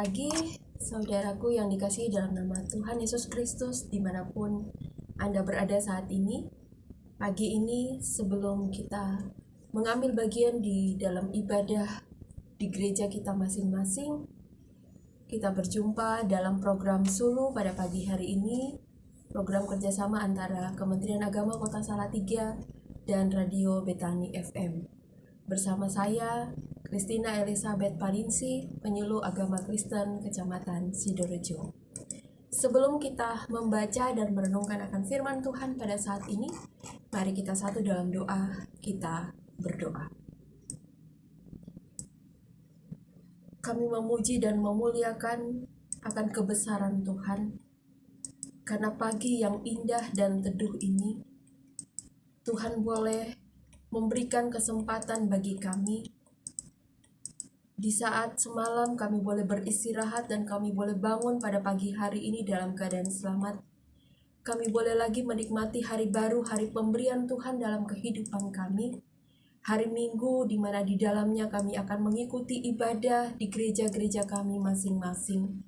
pagi, saudaraku yang dikasihi dalam nama Tuhan Yesus Kristus, dimanapun Anda berada saat ini. Pagi ini sebelum kita mengambil bagian di dalam ibadah di gereja kita masing-masing, kita berjumpa dalam program Sulu pada pagi hari ini, program kerjasama antara Kementerian Agama Kota Salatiga dan Radio Betani FM. Bersama saya, Christina Elizabeth Parinsi, penyuluh agama Kristen Kecamatan Sidorejo. Sebelum kita membaca dan merenungkan akan firman Tuhan pada saat ini, mari kita satu dalam doa, kita berdoa. Kami memuji dan memuliakan akan kebesaran Tuhan, karena pagi yang indah dan teduh ini, Tuhan boleh memberikan kesempatan bagi kami. Di saat semalam kami boleh beristirahat dan kami boleh bangun pada pagi hari ini dalam keadaan selamat. Kami boleh lagi menikmati hari baru, hari pemberian Tuhan dalam kehidupan kami. Hari Minggu di mana di dalamnya kami akan mengikuti ibadah di gereja-gereja kami masing-masing.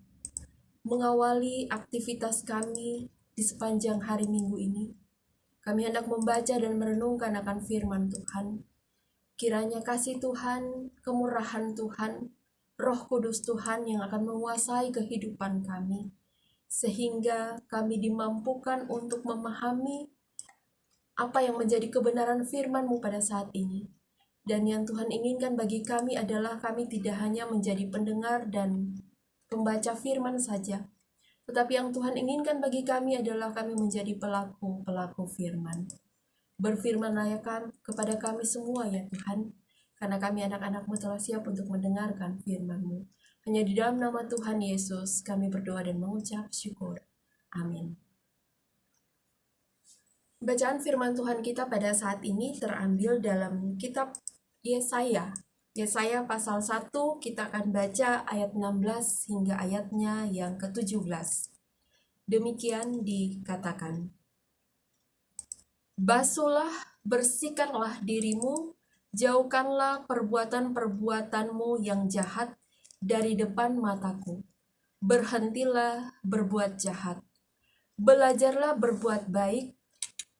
Mengawali aktivitas kami di sepanjang hari Minggu ini, kami hendak membaca dan merenungkan akan firman Tuhan. Kiranya kasih Tuhan, kemurahan Tuhan, Roh Kudus Tuhan yang akan menguasai kehidupan kami, sehingga kami dimampukan untuk memahami apa yang menjadi kebenaran firman-Mu pada saat ini. Dan yang Tuhan inginkan bagi kami adalah kami tidak hanya menjadi pendengar dan pembaca firman saja, tetapi yang Tuhan inginkan bagi kami adalah kami menjadi pelaku-pelaku firman. Berfirmanlah ya kepada kami semua ya Tuhan, karena kami anak-anak-Mu telah siap untuk mendengarkan firman-Mu. Hanya di dalam nama Tuhan Yesus kami berdoa dan mengucap syukur. Amin. Bacaan firman Tuhan kita pada saat ini terambil dalam kitab Yesaya. Yesaya pasal 1, kita akan baca ayat 16 hingga ayatnya yang ke-17. Demikian dikatakan. Basuhlah, bersihkanlah dirimu, jauhkanlah perbuatan-perbuatanmu yang jahat dari depan mataku. Berhentilah berbuat jahat. Belajarlah berbuat baik,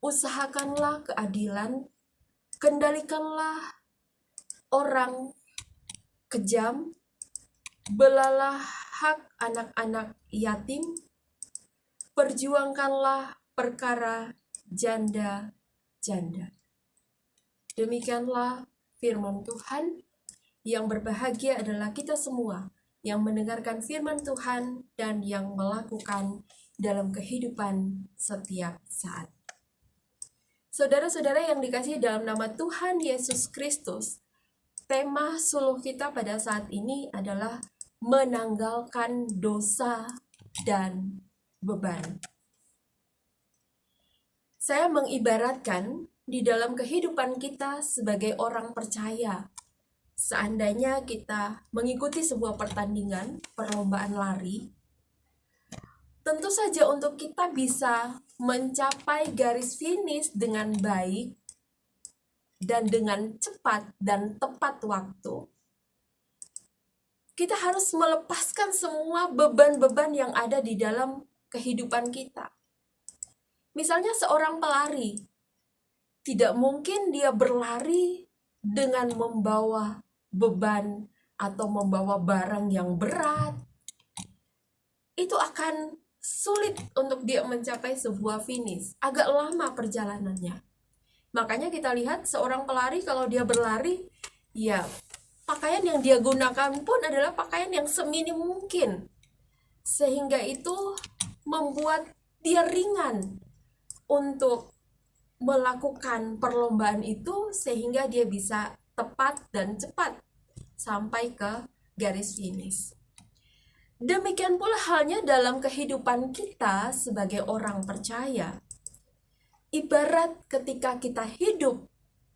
usahakanlah keadilan, kendalikanlah orang kejam, belalah hak anak-anak yatim, perjuangkanlah perkara janda-janda. Demikianlah firman Tuhan. Yang berbahagia adalah kita semua yang mendengarkan firman Tuhan dan yang melakukan dalam kehidupan setiap saat. Saudara-saudara yang dikasihi dalam nama Tuhan Yesus Kristus, tema suluh kita pada saat ini adalah menanggalkan dosa dan beban. Saya mengibaratkan di dalam kehidupan kita sebagai orang percaya. Seandainya kita mengikuti sebuah pertandingan, perlombaan lari, tentu saja untuk kita bisa mencapai garis finish dengan baik dan dengan cepat dan tepat waktu, kita harus melepaskan semua beban-beban yang ada di dalam kehidupan kita. Misalnya seorang pelari, tidak mungkin dia berlari dengan membawa beban atau membawa barang yang berat. Itu akan sulit untuk dia mencapai sebuah finish. Agak lama perjalanannya. Makanya kita lihat seorang pelari kalau dia berlari, ya pakaian yang dia gunakan pun adalah pakaian yang seminim mungkin. Sehingga itu membuat dia ringan untuk melakukan perlombaan itu, sehingga dia bisa tepat dan cepat sampai ke garis finish. Demikian pula halnya dalam kehidupan kita sebagai orang percaya. Ibarat ketika kita hidup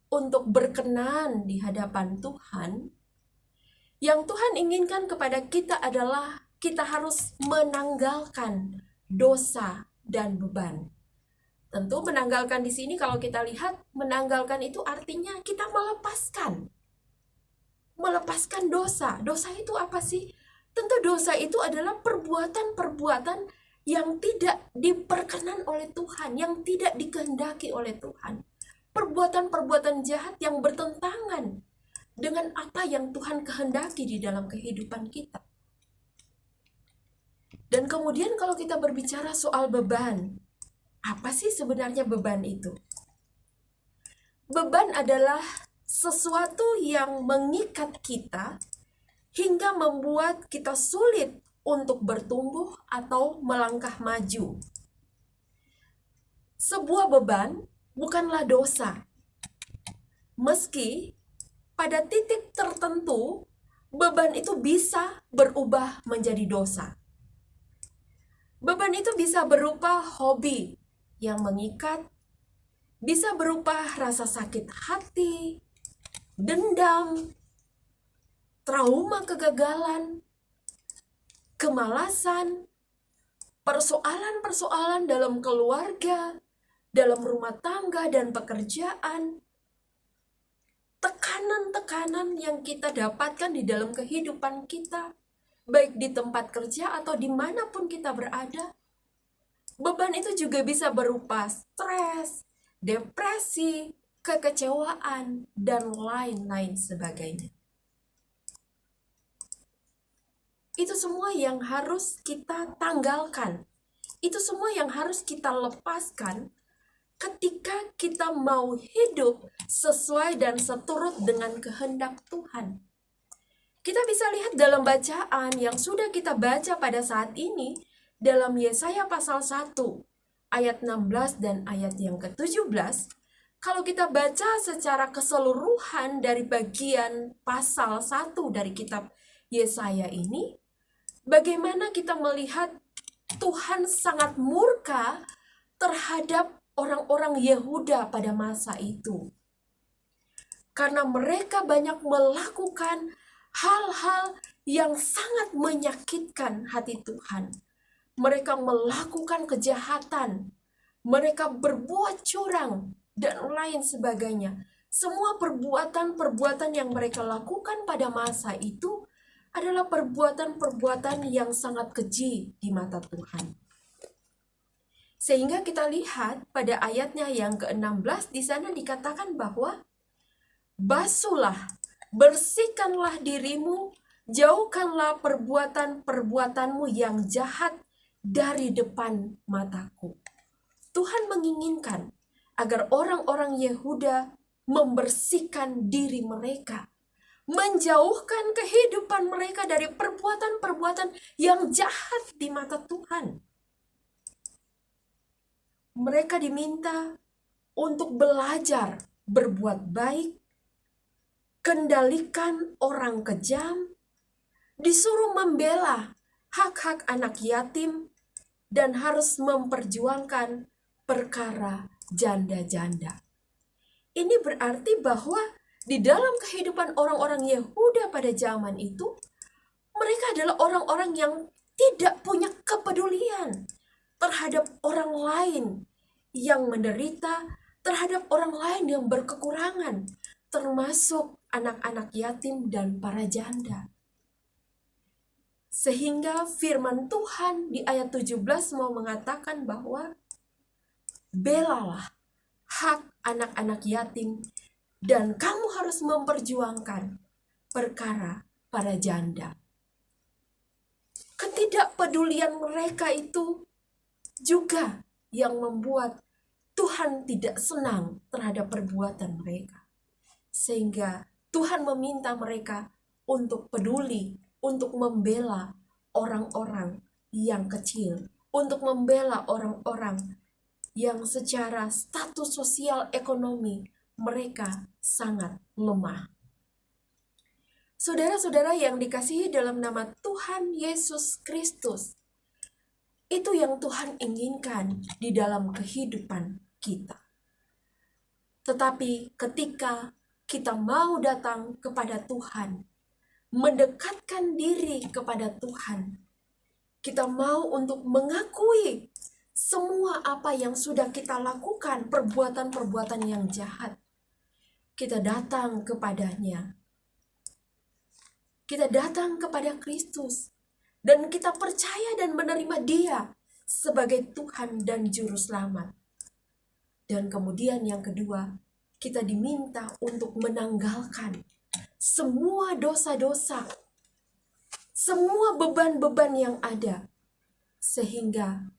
untuk berkenan di hadapan Tuhan, yang Tuhan inginkan kepada kita adalah kita harus menanggalkan dosa dan beban. Tentu menanggalkan di sini kalau kita lihat, menanggalkan itu artinya kita melepaskan dosa. Dosa itu apa sih? Tentu dosa itu adalah perbuatan-perbuatan yang tidak diperkenan oleh Tuhan, yang tidak dikehendaki oleh Tuhan. Perbuatan-perbuatan jahat yang bertentangan dengan apa yang Tuhan kehendaki di dalam kehidupan kita. Dan kemudian kalau kita berbicara soal beban, apa sih sebenarnya beban itu? Beban adalah sesuatu yang mengikat kita hingga membuat kita sulit untuk bertumbuh atau melangkah maju. Sebuah beban bukanlah dosa. Meski pada titik tertentu beban itu bisa berubah menjadi dosa. Beban itu bisa berupa hobi yang mengikat, bisa berupa rasa sakit hati, dendam, trauma kegagalan, kemalasan, persoalan-persoalan dalam keluarga, dalam rumah tangga dan pekerjaan, tekanan-tekanan yang kita dapatkan di dalam kehidupan kita, baik di tempat kerja atau dimanapun kita berada. Beban itu juga bisa berupa stres, depresi, kekecewaan, dan lain-lain sebagainya. Itu semua yang harus kita tanggalkan. Itu semua yang harus kita lepaskan ketika kita mau hidup sesuai dan seturut dengan kehendak Tuhan. Kita bisa lihat dalam bacaan yang sudah kita baca pada saat ini dalam Yesaya pasal 1 ayat 16 dan ayat yang ke-17. Kalau kita baca secara keseluruhan dari bagian pasal 1 dari kitab Yesaya ini, bagaimana kita melihat Tuhan sangat murka terhadap orang-orang Yehuda pada masa itu. Karena mereka banyak melakukan hal-hal yang sangat menyakitkan hati Tuhan. Mereka melakukan kejahatan, mereka berbuat curang, dan lain sebagainya. Semua perbuatan-perbuatan yang mereka lakukan pada masa itu adalah perbuatan-perbuatan yang sangat keji di mata Tuhan. Sehingga kita lihat pada ayatnya yang ke-16 di sana dikatakan bahwa basuhlah, bersihkanlah dirimu, jauhkanlah perbuatan-perbuatanmu yang jahat dari depan mataku. Tuhan menginginkan agar orang-orang Yehuda membersihkan diri mereka, menjauhkan kehidupan mereka dari perbuatan-perbuatan yang jahat di mata Tuhan. Mereka diminta untuk belajar berbuat baik, kendalikan orang kejam, disuruh membela hak-hak anak yatim, dan harus memperjuangkan perkara janda-janda. Ini berarti bahwa di dalam kehidupan orang-orang Yehuda pada zaman itu, mereka adalah orang-orang yang tidak punya kepedulian terhadap orang lain yang menderita, terhadap orang lain yang berkekurangan, termasuk anak-anak yatim dan para janda. Sehingga firman Tuhan di ayat 17 mau mengatakan bahwa belalah hak anak-anak yatim dan kamu harus memperjuangkan perkara para janda. Ketidakpedulian mereka itu juga yang membuat Tuhan tidak senang terhadap perbuatan mereka. Sehingga Tuhan meminta mereka untuk peduli, untuk membela orang-orang yang kecil, untuk membela orang-orang yang secara status sosial ekonomi mereka sangat lemah. Saudara-saudara yang dikasihi dalam nama Tuhan Yesus Kristus, itu yang Tuhan inginkan di dalam kehidupan kita. Tetapi ketika kita mau datang kepada Tuhan, mendekatkan diri kepada Tuhan, kita mau untuk mengakui semua apa yang sudah kita lakukan, perbuatan-perbuatan yang jahat, kita datang kepadanya. Kita datang kepada Kristus dan kita percaya dan menerima Dia sebagai Tuhan dan Juru Selamat. Dan kemudian yang kedua, kita diminta untuk menanggalkan semua dosa-dosa, semua beban-beban yang ada, sehingga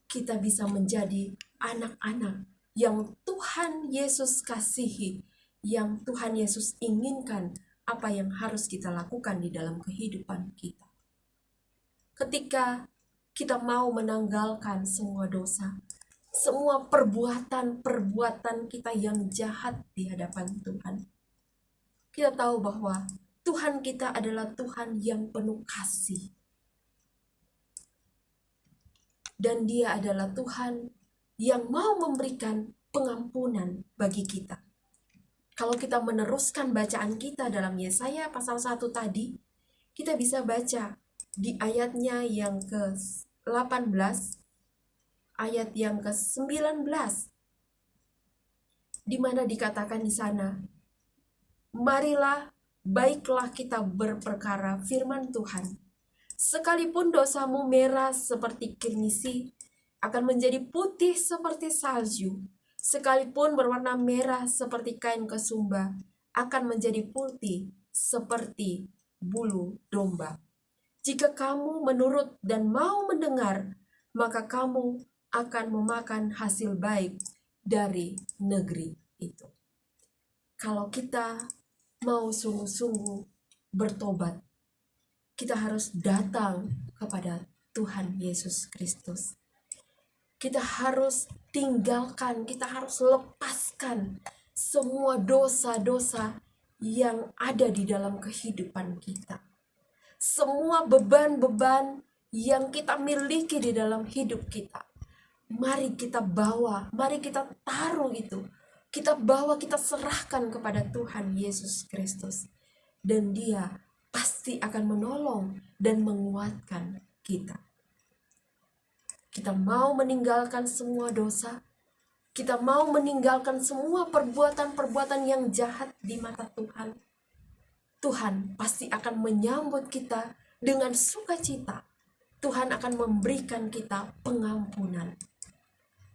kita bisa menjadi anak-anak yang Tuhan Yesus kasihi, yang Tuhan Yesus inginkan apa yang harus kita lakukan di dalam kehidupan kita. Ketika kita mau menanggalkan semua dosa, semua perbuatan-perbuatan kita yang jahat di hadapan Tuhan, kita tahu bahwa Tuhan kita adalah Tuhan yang penuh kasih. Dan Dia adalah Tuhan yang mau memberikan pengampunan bagi kita. Kalau kita meneruskan bacaan kita dalam Yesaya pasal 1 tadi, kita bisa baca di ayatnya yang ke-18, ayat yang ke-19, di mana dikatakan di sana, marilah, baiklah kita berperkara firman Tuhan. Sekalipun dosamu merah seperti kirmisi, akan menjadi putih seperti salju. Sekalipun berwarna merah seperti kain kesumba, akan menjadi putih seperti bulu domba. Jika kamu menurut dan mau mendengar, maka kamu akan memakan hasil baik dari negeri itu. Kalau kita mau sungguh-sungguh bertobat, kita harus datang kepada Tuhan Yesus Kristus. Kita harus tinggalkan, kita harus lepaskan semua dosa-dosa yang ada di dalam kehidupan kita. Semua beban-beban yang kita miliki di dalam hidup kita, mari kita bawa, mari kita taruh itu. Kita bawa, kita serahkan kepada Tuhan Yesus Kristus. Dan Dia pasti akan menolong dan menguatkan kita. Kita mau meninggalkan semua dosa. Kita mau meninggalkan semua perbuatan-perbuatan yang jahat di mata Tuhan. Tuhan pasti akan menyambut kita dengan sukacita. Tuhan akan memberikan kita pengampunan.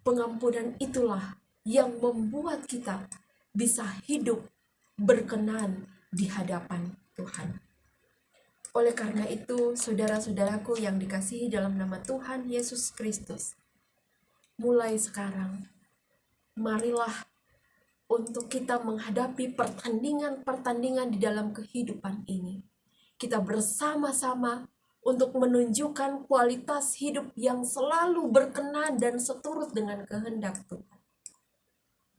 Pengampunan itulah yang membuat kita bisa hidup berkenan di hadapan Tuhan. Oleh karena itu, saudara-saudaraku yang dikasihi dalam nama Tuhan Yesus Kristus, mulai sekarang, marilah untuk kita menghadapi pertandingan-pertandingan di dalam kehidupan ini. Kita bersama-sama untuk menunjukkan kualitas hidup yang selalu berkenan dan seturut dengan kehendak Tuhan.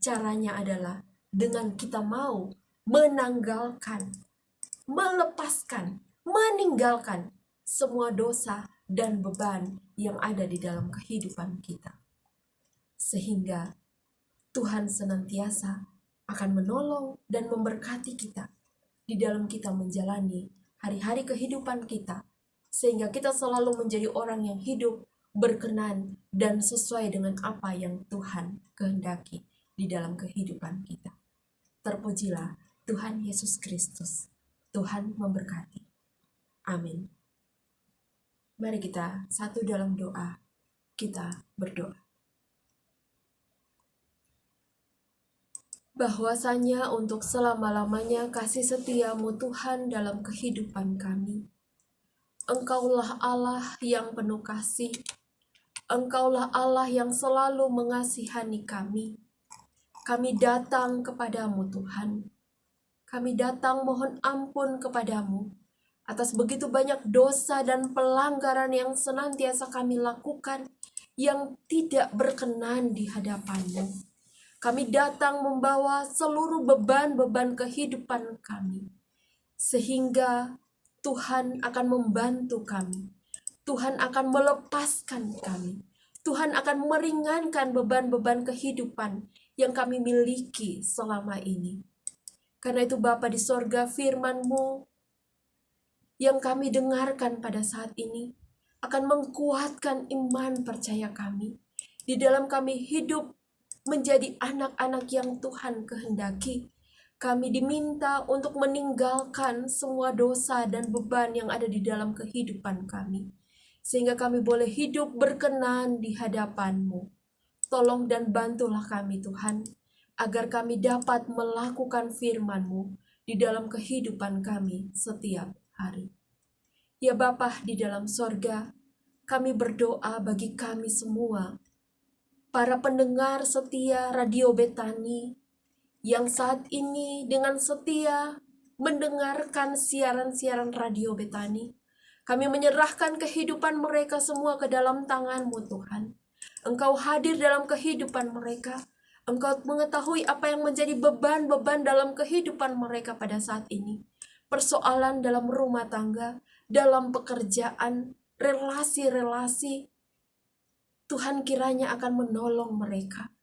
Caranya adalah dengan kita mau menanggalkan, melepaskan, meninggalkan semua dosa dan beban yang ada di dalam kehidupan kita. Sehingga Tuhan senantiasa akan menolong dan memberkati kita di dalam kita menjalani hari-hari kehidupan kita. Sehingga kita selalu menjadi orang yang hidup berkenan dan sesuai dengan apa yang Tuhan kehendaki di dalam kehidupan kita. Terpujilah Tuhan Yesus Kristus. Tuhan memberkati. Amin. Mari kita satu dalam doa. Kita berdoa. Bahwasanya untuk selama-lamanya kasih setiamu Tuhan dalam kehidupan kami. Engkaulah Allah yang penuh kasih. Engkaulah Allah yang selalu mengasihani kami. Kami datang kepadamu Tuhan. Kami datang mohon ampun kepadamu atas begitu banyak dosa dan pelanggaran yang senantiasa kami lakukan yang tidak berkenan di hadapan-Mu. Kami datang membawa seluruh beban-beban kehidupan kami, sehingga Tuhan akan membantu kami. Tuhan akan melepaskan kami. Tuhan akan meringankan beban-beban kehidupan yang kami miliki selama ini. Karena itu Bapa di sorga, firman-Mu yang kami dengarkan pada saat ini akan menguatkan iman percaya kami. Di dalam kami hidup menjadi anak-anak yang Tuhan kehendaki. Kami diminta untuk meninggalkan semua dosa dan beban yang ada di dalam kehidupan kami, sehingga kami boleh hidup berkenan di hadapan-Mu. Tolong dan bantulah kami Tuhan, agar kami dapat melakukan firman-Mu di dalam kehidupan kami setiap hari. Ya Bapa di dalam sorga, kami berdoa bagi kami semua, para pendengar setia Radio Betani, yang saat ini dengan setia mendengarkan siaran-siaran Radio Betani. Kami menyerahkan kehidupan mereka semua ke dalam tangan-Mu Tuhan. Engkau hadir dalam kehidupan mereka. Engkau mengetahui apa yang menjadi beban-beban dalam kehidupan mereka pada saat ini. Persoalan dalam rumah tangga, dalam pekerjaan, relasi-relasi. Tuhan kiranya akan menolong mereka.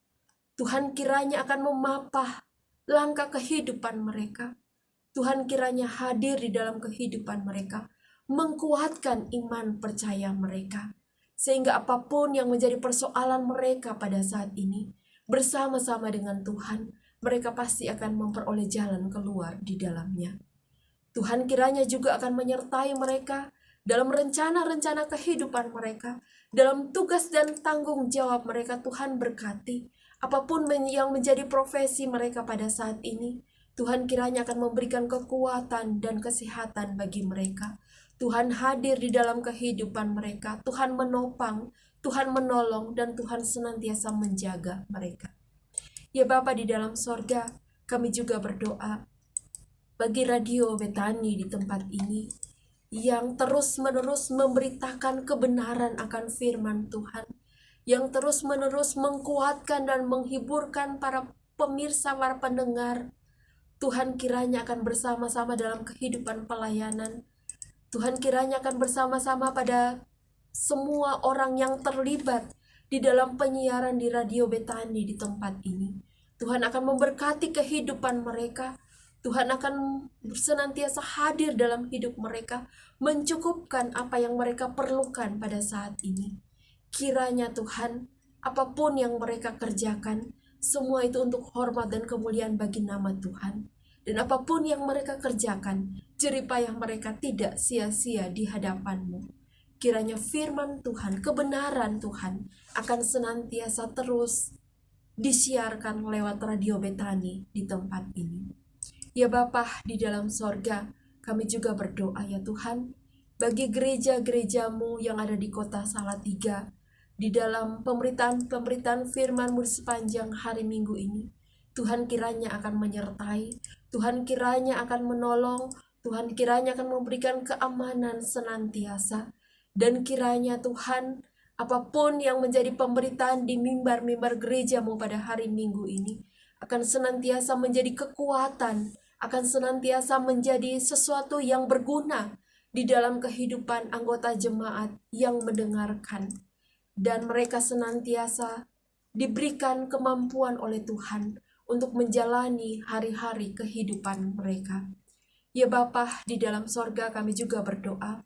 Tuhan kiranya akan memapah langkah kehidupan mereka. Tuhan kiranya hadir di dalam kehidupan mereka, menguatkan iman percaya mereka, sehingga apapun yang menjadi persoalan mereka pada saat ini, bersama-sama dengan Tuhan, mereka pasti akan memperoleh jalan keluar di dalamnya. Tuhan kiranya juga akan menyertai mereka dalam rencana-rencana kehidupan mereka, dalam tugas dan tanggung jawab mereka. Tuhan berkati apapun yang menjadi profesi mereka pada saat ini. Tuhan kiranya akan memberikan kekuatan dan kesehatan bagi mereka. Tuhan hadir di dalam kehidupan mereka. Tuhan menopang, Tuhan menolong, dan Tuhan senantiasa menjaga mereka. Ya Bapa di dalam sorga, kami juga berdoa bagi Radio Betani di tempat ini, yang terus-menerus memberitakan kebenaran akan firman Tuhan, yang terus-menerus mengkuatkan dan menghiburkan para pemirsa, para pendengar. Tuhan kiranya akan bersama-sama dalam kehidupan pelayanan. Tuhan kiranya akan bersama-sama pada semua orang yang terlibat di dalam penyiaran di Radio Betani di tempat ini. Tuhan akan memberkati kehidupan mereka. Tuhan akan senantiasa hadir dalam hidup mereka, mencukupkan apa yang mereka perlukan pada saat ini. Kiranya Tuhan, apapun yang mereka kerjakan, semua itu untuk hormat dan kemuliaan bagi nama Tuhan. Dan apapun yang mereka kerjakan, jeripayah mereka tidak sia-sia di hadapan-Mu. Kiranya firman Tuhan, kebenaran Tuhan akan senantiasa terus disiarkan lewat Radio Betani di tempat ini. Ya Bapa di dalam sorga, kami juga berdoa ya Tuhan, bagi gereja-gereja-Mu yang ada di kota Salatiga, di dalam pemberitaan firman-Mu sepanjang hari Minggu ini. Tuhan kiranya akan menyertai, Tuhan kiranya akan menolong, Tuhan kiranya akan memberikan keamanan senantiasa. Dan kiranya Tuhan, apapun yang menjadi pemberitaan di mimbar-mimbar gereja-Mu pada hari Minggu ini, akan senantiasa menjadi kekuatan, akan senantiasa menjadi sesuatu yang berguna di dalam kehidupan anggota jemaat yang mendengarkan. Dan mereka senantiasa diberikan kemampuan oleh Tuhan untuk menjalani hari-hari kehidupan mereka. Ya Bapa di dalam sorga, kami juga berdoa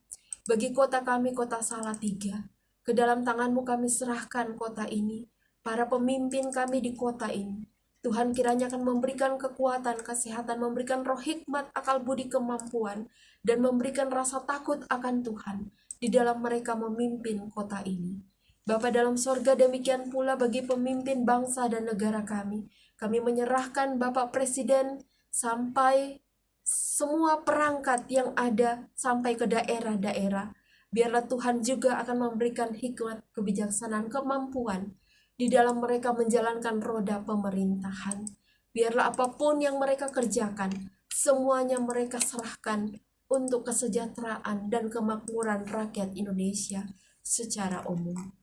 bagi kota kami, kota Salatiga. Ke dalam tangan-Mu kami serahkan kota ini, para pemimpin kami di kota ini. Tuhan kiranya akan memberikan kekuatan, kesehatan, memberikan roh hikmat, akal budi, kemampuan, dan memberikan rasa takut akan Tuhan di dalam mereka memimpin kota ini. Bapa dalam sorga, demikian pula bagi pemimpin bangsa dan negara kami. Kami menyerahkan Bapak Presiden sampai semua perangkat yang ada sampai ke daerah-daerah. Biarlah Tuhan juga akan memberikan hikmat, kebijaksanaan, kemampuan di dalam mereka menjalankan roda pemerintahan. Biarlah apapun yang mereka kerjakan, semuanya mereka serahkan untuk kesejahteraan dan kemakmuran rakyat Indonesia secara umum.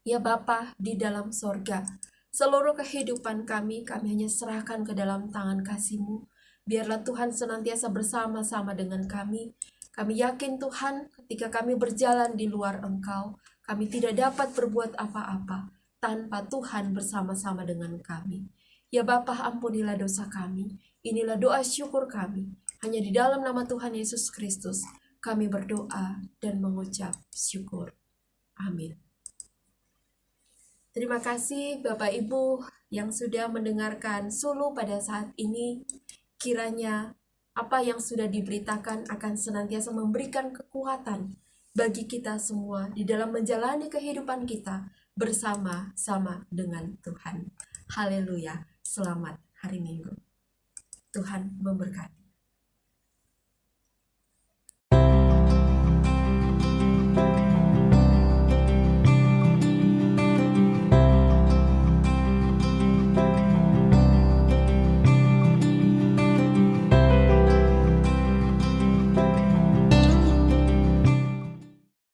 Ya Bapa di dalam sorga, seluruh kehidupan kami hanya serahkan ke dalam tangan kasih-Mu. Biarlah Tuhan senantiasa bersama-sama dengan kami. Kami yakin Tuhan, ketika kami berjalan di luar Engkau, kami tidak dapat berbuat apa-apa tanpa Tuhan bersama-sama dengan kami. Ya Bapa, ampunilah dosa kami. Inilah doa syukur kami. Hanya di dalam nama Tuhan Yesus Kristus kami berdoa dan mengucap syukur. Amin. Terima kasih Bapak Ibu yang sudah mendengarkan Sulu pada saat ini. Kiranya apa yang sudah diberitakan akan senantiasa memberikan kekuatan bagi kita semua di dalam menjalani kehidupan kita bersama-sama dengan Tuhan. Haleluya. Selamat hari Minggu. Tuhan memberkati.